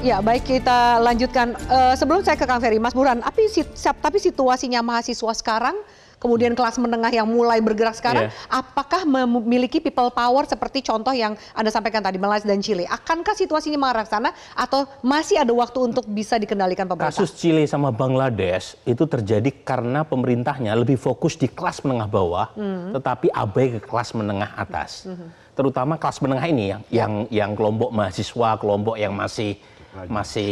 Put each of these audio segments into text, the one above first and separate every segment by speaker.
Speaker 1: Ya, baik kita lanjutkan. Sebelum saya ke Kang Ferry, Mas Burhan, tapi situasinya mahasiswa sekarang, kemudian kelas menengah yang mulai bergerak sekarang, apakah memiliki people power seperti contoh yang Anda sampaikan tadi, Malaysia dan Chile? Akankah situasinya mengarah ke sana atau masih ada waktu untuk bisa dikendalikan pemerintah?
Speaker 2: Kasus Chile sama Bangladesh itu terjadi karena pemerintahnya lebih fokus di kelas menengah bawah, tetapi abai ke kelas menengah atas. Terutama kelas menengah ini yang kelompok mahasiswa, kelompok yang masih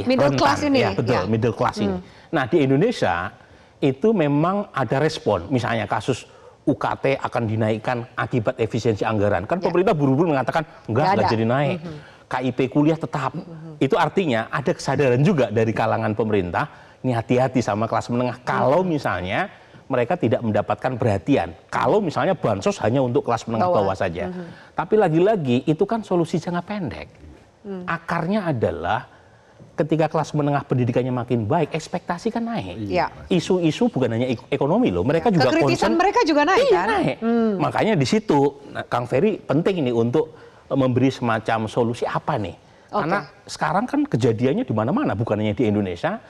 Speaker 1: middle
Speaker 2: rentan,
Speaker 1: class ini.
Speaker 2: ya betul, middle class ini. Nah, di Indonesia itu memang ada respon, misalnya kasus UKT akan dinaikkan akibat efisiensi anggaran. Kan pemerintah buru-buru mengatakan enggak jadi naik. KIP kuliah tetap. Itu artinya ada kesadaran juga dari kalangan pemerintah, ini hati-hati sama kelas menengah kalau misalnya mereka tidak mendapatkan perhatian. Kalau misalnya bansos hanya untuk kelas menengah bawah saja. Tapi lagi-lagi itu kan solusi jangka pendek. Akarnya adalah ketika kelas menengah pendidikannya makin baik, ekspektasi kan naik. Isu-isu bukan hanya ekonomi loh, mereka juga
Speaker 1: kekritisan mereka juga naik kan?
Speaker 2: Naik. Makanya di situ Kang Ferry penting ini untuk memberi semacam solusi apa nih? Karena sekarang kan kejadiannya di mana-mana, bukan hanya di Indonesia.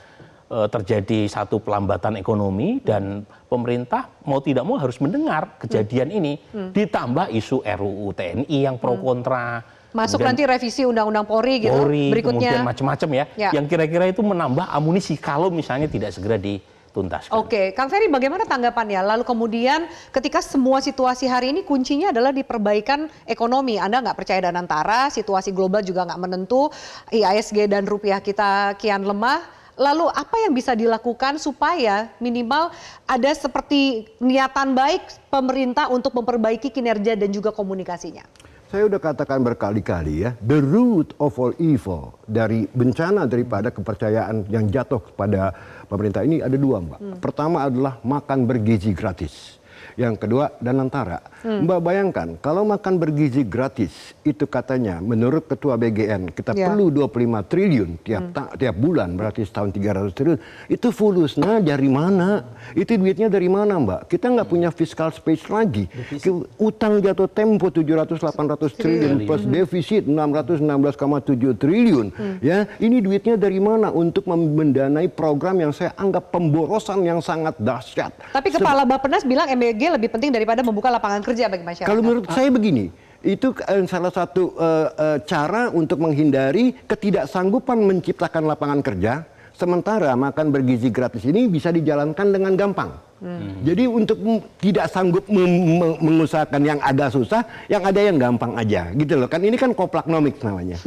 Speaker 2: Terjadi satu pelambatan ekonomi dan pemerintah mau tidak mau harus mendengar kejadian ini. Ditambah isu RUU TNI yang pro kontra.
Speaker 1: Masuk nanti revisi Undang-Undang Polri gitu, berikutnya.
Speaker 2: Kemudian macam-macam ya, yang kira-kira itu menambah amunisi kalau misalnya tidak segera dituntaskan.
Speaker 1: Oke, Kang Ferry bagaimana tanggapannya? Lalu kemudian ketika semua situasi hari ini kuncinya adalah di perbaikan ekonomi. Anda nggak percaya dan antara, situasi global juga nggak menentu, IHSG dan rupiah kita kian lemah. Lalu apa yang bisa dilakukan supaya minimal ada seperti niatan baik pemerintah untuk memperbaiki kinerja dan juga komunikasinya?
Speaker 3: Saya udah katakan berkali-kali ya, the root of all evil, dari bencana daripada kepercayaan yang jatuh kepada pemerintah ini ada dua, Mbak. Pertama adalah makan bergizi gratis. Yang kedua dan antara. Mbak bayangkan kalau makan bergizi gratis itu katanya menurut Ketua BGN kita perlu 25 triliun tiap bulan, berarti setahun 300 triliun. Itu fulusnya dari mana? Itu duitnya dari mana, Mbak? Kita nggak punya fiscal space lagi. Utang jatuh tempo 700-800 triliun plus defisit 616,7 triliun. Ya, ini duitnya dari mana untuk mendanai program yang saya anggap pemborosan yang sangat dahsyat.
Speaker 1: Tapi Kepala Bappenas bilang MBG lebih penting daripada membuka lapangan kerja bagi masyarakat.
Speaker 3: Kalau menurut saya begini, itu salah satu cara untuk menghindari ketidaksanggupan menciptakan lapangan kerja, sementara makan bergizi gratis ini bisa dijalankan dengan gampang. Jadi untuk tidak sanggup mengusahakan yang agak susah, yang ada yang gampang aja, gitu loh. Kan ini kan koplaknomics namanya.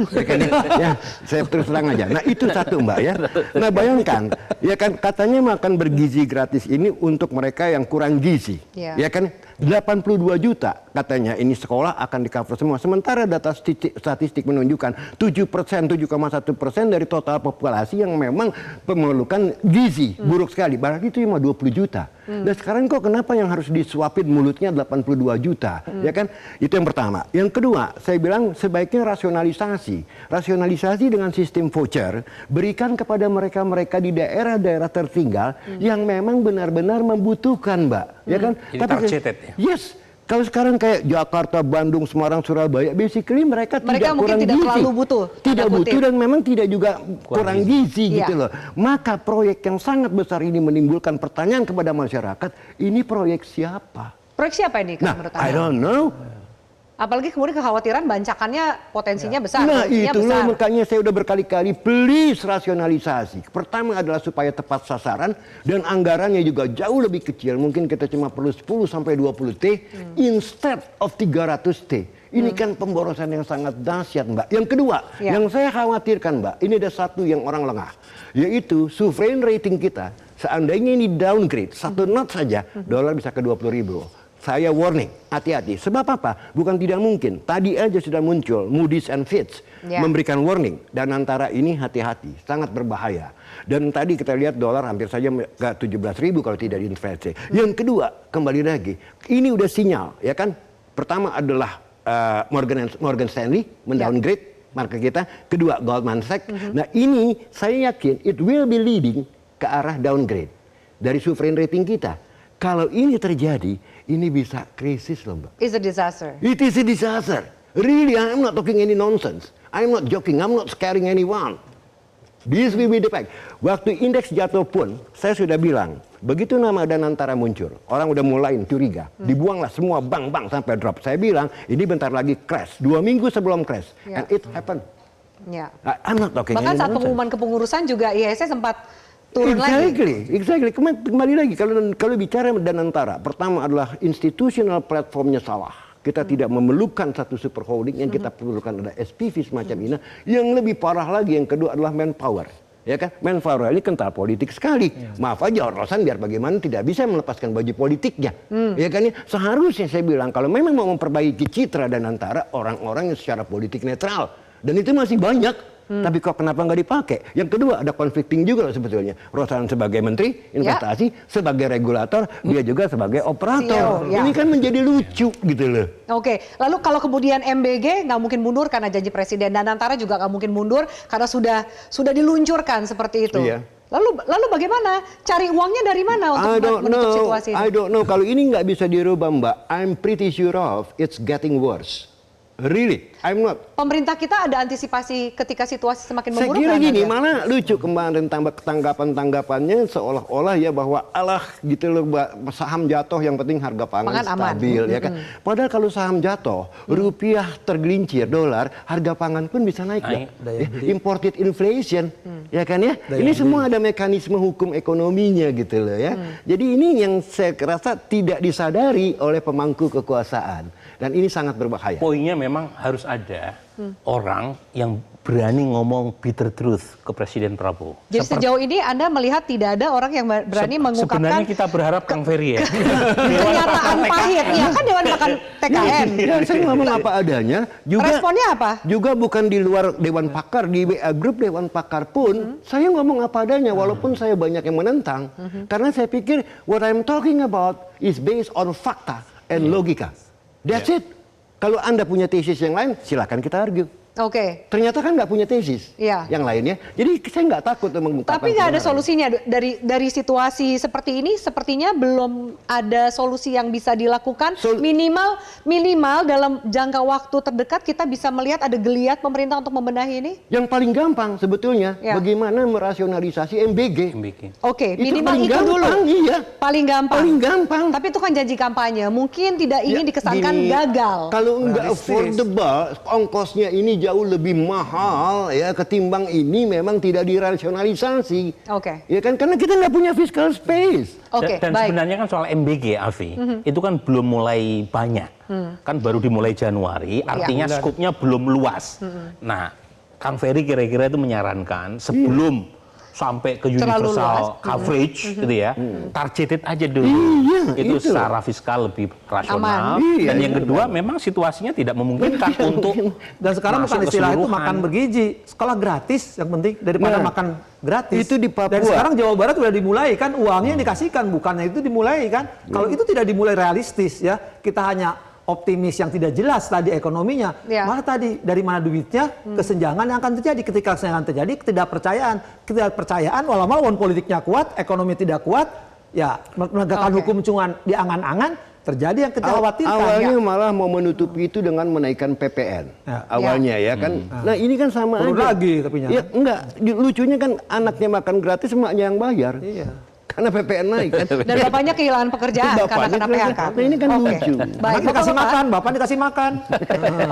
Speaker 3: Ya, saya terus terang aja. Nah itu satu, Mbak ya. Nah bayangkan, ya kan katanya makan bergizi gratis ini untuk mereka yang kurang gizi, ya kan 82 juta katanya ini sekolah akan di-cover semua. Sementara data statistik menunjukkan 7%, 7,1% dari total populasi yang memang memerlukan gizi buruk sekali. Berarti itu cuma 20 juta. Nah sekarang kok kenapa yang harus disuapin mulutnya 82 juta? Ya kan? Itu yang pertama. Yang kedua, saya bilang sebaiknya rasionalisasi. Rasionalisasi dengan sistem voucher, berikan kepada mereka-mereka di daerah-daerah tertinggal yang memang benar-benar membutuhkan, Mbak. Ya kan?
Speaker 2: Tapi targeted ya?
Speaker 3: Yes. Kalau sekarang kayak Jakarta, Bandung, Semarang, Surabaya, basically mereka tidak kurang gizi.
Speaker 1: Terlalu butuh.
Speaker 3: Tidak butuh dan memang tidak juga kurang gizi gitu loh. Maka proyek yang sangat besar ini menimbulkan pertanyaan kepada masyarakat, ini proyek siapa?
Speaker 1: Proyek siapa ini menurut Anda?
Speaker 3: I don't know.
Speaker 1: Apalagi kemudian kekhawatiran bancakannya potensinya besar.
Speaker 3: Nah itulah makanya saya udah berkali-kali please rasionalisasi. Pertama adalah supaya tepat sasaran dan anggarannya juga jauh lebih kecil. Mungkin kita cuma perlu 10-20 T instead of 300 T. Ini kan pemborosan yang sangat dahsyat, Mbak. Yang kedua, yang saya khawatirkan, Mbak, ini ada satu yang orang lengah, yaitu sovereign rating kita. Seandainya ini downgrade, satu knot saja, dolar bisa ke 20.000. Saya warning, hati-hati. Sebab apa? Bukan tidak mungkin. Tadi aja sudah muncul Moody's and Fitch memberikan warning. Dan antara ini hati-hati, sangat berbahaya. Dan tadi kita lihat dolar hampir saja ke 17.000 kalau tidak diinflasi. Yang kedua, kembali lagi, ini udah sinyal, ya kan? Pertama adalah Morgan Stanley mendowngrade market kita. Kedua, Goldman Sachs. Nah ini saya yakin it will be leading ke arah downgrade dari sovereign rating kita. Kalau ini terjadi, ini bisa krisis loh, Mbak.
Speaker 1: It's a disaster.
Speaker 3: It is a disaster. Really, I'm not talking any nonsense. I'm not joking. I'm not scaring anyone. This will be the fact. Waktu indeks jatuh pun, saya sudah bilang, begitu nama Danantara muncul, orang udah mulai curiga. Dibuanglah semua bank-bank sampai drop. Saya bilang, ini bentar lagi crash. 2 minggu sebelum crash. And it happened.
Speaker 1: Ya.
Speaker 3: I'm not talking
Speaker 1: Bahkan
Speaker 3: any
Speaker 1: saat
Speaker 3: nonsense.
Speaker 1: pengumuman kepengurusan juga IHSG sempat turun lagi.
Speaker 3: Exactly. Kembali lagi, kalau bicara Danantara, pertama adalah institutional platformnya salah. Kita tidak memerlukan satu super holding, yang kita perlukan ada SPV semacam ini. Yang lebih parah lagi, yang kedua adalah manpower. Ya kan, manpower ini kental politik sekali. Maaf aja, Rosan biar bagaimana tidak bisa melepaskan baju politiknya. Ya kan, seharusnya saya bilang kalau memang mau memperbaiki citra Danantara, orang-orang yang secara politik netral. Dan itu masih banyak. Tapi kok kenapa nggak dipakai? Yang kedua ada conflicting juga loh sebetulnya. Rosan sebagai menteri investasi, sebagai regulator, dia juga sebagai operator.
Speaker 1: CEO, ya.
Speaker 3: Ini kan menjadi lucu gitu loh.
Speaker 1: Oke, lalu kalau kemudian MBG nggak mungkin mundur karena janji presiden, dan Danantara juga nggak mungkin mundur karena sudah diluncurkan seperti itu.
Speaker 3: Iya.
Speaker 1: Lalu bagaimana? Cari uangnya dari mana untuk menutup situasi ini?
Speaker 3: I don't know. Kalau ini nggak bisa dirubah, Mbak, I'm pretty sure of it's getting worse. Really, I'm not.
Speaker 1: Pemerintah kita ada antisipasi ketika situasi semakin
Speaker 3: Saya
Speaker 1: memburuk.
Speaker 3: kira
Speaker 1: kan,
Speaker 3: gini,
Speaker 1: Anda?
Speaker 3: malah lucu kemarin tanggapan-tanggapannya seolah-olah ya bahwa alah gitu loh, saham jatuh yang penting harga pangan stabil ya kan. Padahal kalau saham jatuh, rupiah tergelincir, dolar, harga pangan pun bisa naik. Ya. Imported inflation, ya kan ya. Ini semua ada mekanisme hukum ekonominya gitu loh ya. Jadi ini yang saya rasa tidak disadari oleh pemangku kekuasaan. Dan ini sangat berbahaya.
Speaker 2: Poinnya memang harus ada orang yang berani ngomong bitter truth ke Presiden Prabowo.
Speaker 1: Jadi sejauh ini Anda melihat tidak ada orang yang berani mengungkapkan
Speaker 2: sebenarnya kita berharap Kang Ferry ya.
Speaker 1: kenyataan pahit. Ya kan Dewan Pakar TKN.
Speaker 3: Ya, saya ngomong apa adanya. Juga,
Speaker 1: Responnya apa?
Speaker 3: Juga bukan di luar Dewan Pakar, di WA Group Dewan Pakar pun, saya ngomong apa adanya, walaupun saya banyak yang menentang. Karena saya pikir, what I'm talking about is based on fakta and logika. That's it. Kalau Anda punya tesis yang lain, silakan kita argue.
Speaker 1: Oke.
Speaker 3: Ternyata kan nggak punya tesis yang lainnya. Jadi saya nggak takut mengungkapkan.
Speaker 1: Tapi nggak ada solusinya dari situasi seperti ini. Sepertinya belum ada solusi yang bisa dilakukan. Minimal dalam jangka waktu terdekat kita bisa melihat ada geliat pemerintah untuk membenahi ini.
Speaker 3: Yang paling gampang sebetulnya bagaimana merasionalisasi MBG.
Speaker 1: Oke,
Speaker 3: Itu
Speaker 1: minimal
Speaker 3: paling
Speaker 1: itu
Speaker 3: gampang,
Speaker 1: dulu.
Speaker 3: iya.
Speaker 1: Paling gampang.
Speaker 3: Paling gampang.
Speaker 1: Tapi itu kan janji kampanye. Mungkin tidak ingin dikesankan
Speaker 3: gini,
Speaker 1: gagal.
Speaker 3: Kalau nggak affordable, ongkosnya ini jauh lebih mahal ya ketimbang ini memang tidak dirasionalisasi.
Speaker 1: Oke.
Speaker 3: Ya kan karena kita nggak punya fiscal space.
Speaker 1: Oke,
Speaker 2: Dan
Speaker 1: baik.
Speaker 2: sebenarnya kan soal MBG, Afi, itu kan belum mulai banyak. Kan baru dimulai Januari, artinya skupnya belum luas. Nah, Kang Ferry kira-kira itu menyarankan sebelum sampai ke universal coverage gitu ya, targeted aja dulu. Itu secara fiskal lebih rasional. Dan yang kedua memang situasinya tidak memungkinkan untuk
Speaker 4: dan sekarang bukan istilah itu makan bergizi, sekolah gratis yang penting daripada makan gratis.
Speaker 3: Itu di Papua.
Speaker 4: Dan sekarang Jawa Barat sudah dimulai kan, uangnya dikasihkan, bukannya itu dimulai kan. Kalau itu tidak dimulai realistis ya, kita hanya optimis yang tidak jelas tadi ekonominya, malah tadi dari mana duitnya, kesenjangan yang akan terjadi. Ketika kesenjangan terjadi, ketidakpercayaan, walaupun politiknya kuat, ekonomi tidak kuat, ya menegakkan hukum cuma di angan-angan, terjadi yang kita khawatirkan.
Speaker 3: Awalnya malah mau menutupi itu dengan menaikkan PPN. Awalnya ya kan. Nah ini kan sama
Speaker 4: Perlu
Speaker 3: aja.
Speaker 4: lagi tapi
Speaker 3: Ya enggak, lucunya kan anaknya makan gratis, emaknya yang bayar.
Speaker 4: Iya.
Speaker 3: Karena PPN naik kan.
Speaker 1: Dan bapaknya kehilangan pekerjaan karena kena PHK.
Speaker 3: Nah, ini kan lucu.
Speaker 1: Baik,
Speaker 4: Dikasih makan, bapak dikasih makan.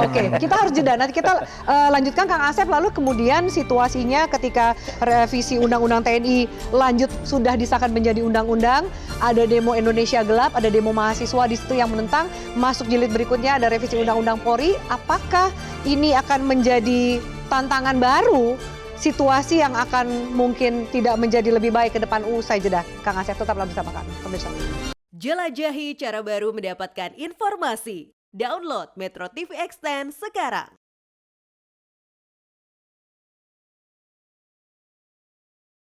Speaker 1: Oke, kita harus jeda. Nanti kita lanjutkan Kang Asep. Lalu kemudian situasinya ketika revisi Undang-Undang TNI lanjut sudah disahkan menjadi undang-undang, ada demo Indonesia Gelap, ada demo mahasiswa di situ yang menentang. Masuk jilid berikutnya ada revisi Undang-Undang Polri. Apakah ini akan menjadi tantangan baru? Situasi yang akan mungkin tidak menjadi lebih baik ke depan usai jeda. Kang Asep tetaplah bersama kami, pemirsa.
Speaker 5: Jelajahi cara baru mendapatkan informasi. Download Metro TV Extend sekarang.